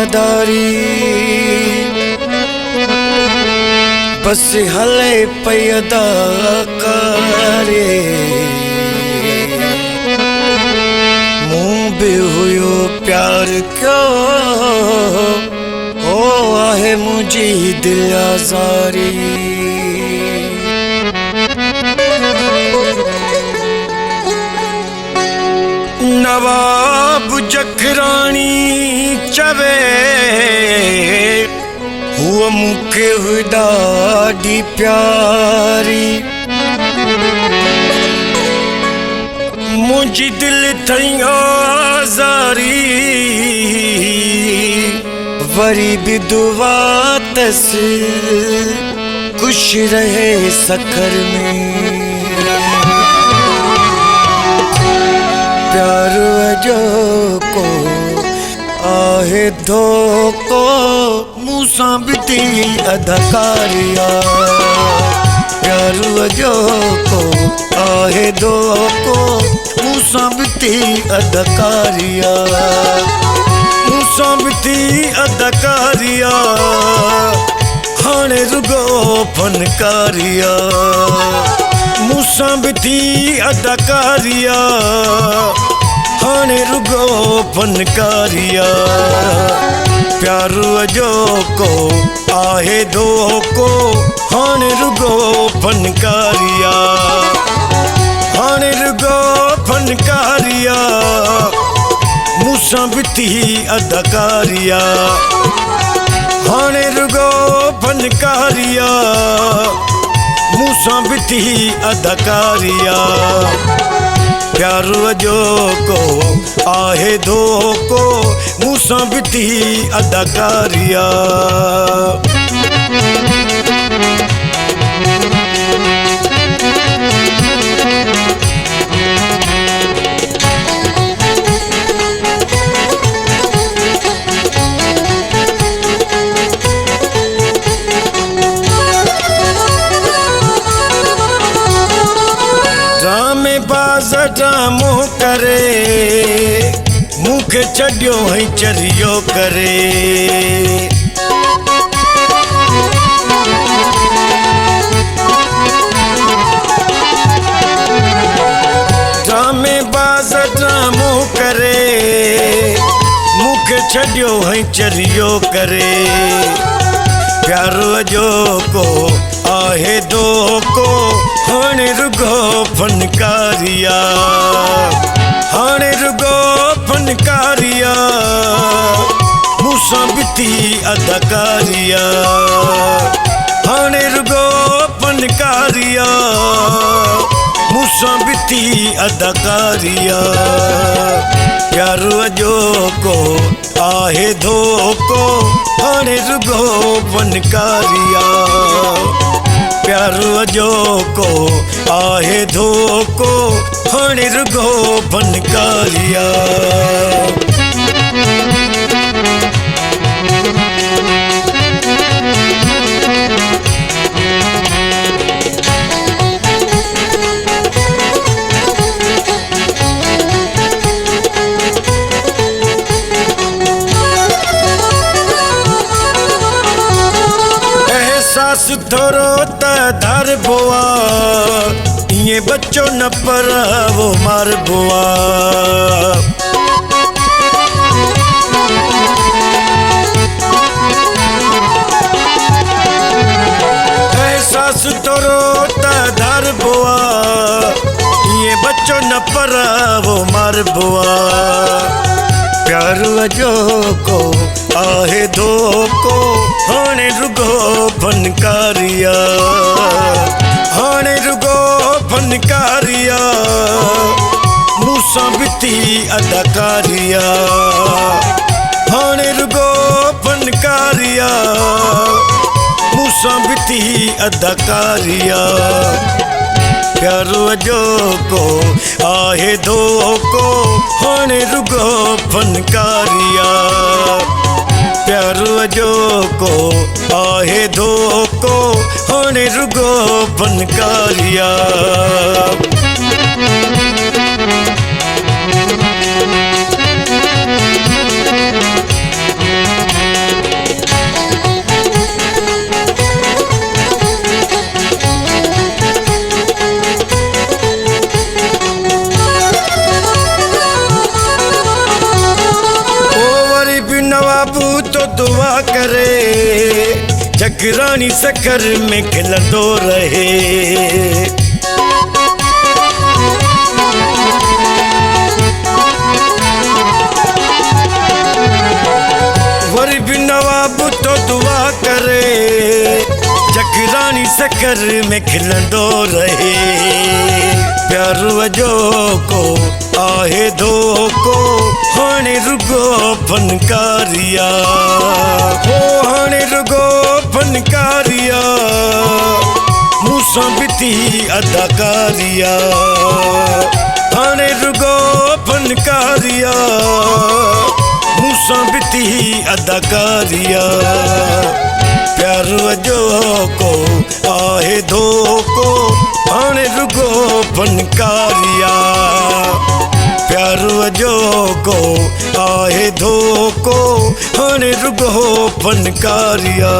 वफादारी बस हले पैदा करे मूं भी हुयो प्यार क्यों ओ आहे मुझी दिल आज़ारी नवाब जखरानी चवे हुआ मुखे हुई ॾाढी प्यारी मुझी दिल थई आज़ारी वरी भी दुआ तस खुश रहे सखर में प्यार जो को आहे धोको मूसा बिती अदाकारिया प्यार जो को आहे धोको मूसा बिती अदाकारिया मूसा बिती अदाकारिया हाणे रुगो फनकारिया मूसा बिती अदाकारिया हाणे रुगो फनकारिया प्यार जो को आहे धोको हाणे रुगो फनकारिया हाणे रुगो फनकारिया मूसा बिती अदाकारिया हाणे रुगो फनकारिया मूसा बिती अदाकारिया प्यार जो को आहे धोको मूसा बिती अदाकारिया ड्रामो करे मुखे छड़ियो है चरियो करे ड्रामे बाज ड्रामो करे मुखे छड़ियो है चरियो करे प्यार जो को आहे धोको हाणे रुगो फनकारिया हाणे रुगो फनकारिया मूसा बिती अदाकारिया हाणे रुगो फनकारिया मूसा बिती अदाकारिया प्यार जो को आहे धोको हाणे रुगो फनकारिया प्यार जो को आहे धोको हाणे रुगो फनकारिया एहसास थोरो त धर बुआ ये बच्चों न पर वो मार बुआ एहसास थोरो त धर बुआ ये बच्चों न पर वो मार बुआ प्यार जो को आहे धोको हाणे रुगो फनकारिया हाणे रुगो फनकारिया मूसा बिती अदाकारिया हाणे रुगो फनकारिया मूसा बिती अदाकारिया प्यार जो को आहे धोको हाणे रुगो फनकारिया प्यार जो को आहे धोको हाणे रुगो फनकारिया चकरानी सकर में खिलंदो रहे। वरी भी नवाब तो दुआ करे, चकरानी सकर में खिलंदो रहे। प्यार वजो को आहे धोको, हाणे रुगो फनकारिया हो, हाणे रुगो फनकारिया, मूंसां बि थी अदाकारिया। हाणे रुगो फनकारिया, मूंसां बि थी अदाकारिया। प्यार वजो को आहे धोको, हाणे रुगो फनकारिया। प्यार वजो को आहे धोको, हाणे रुगो फनकारिया।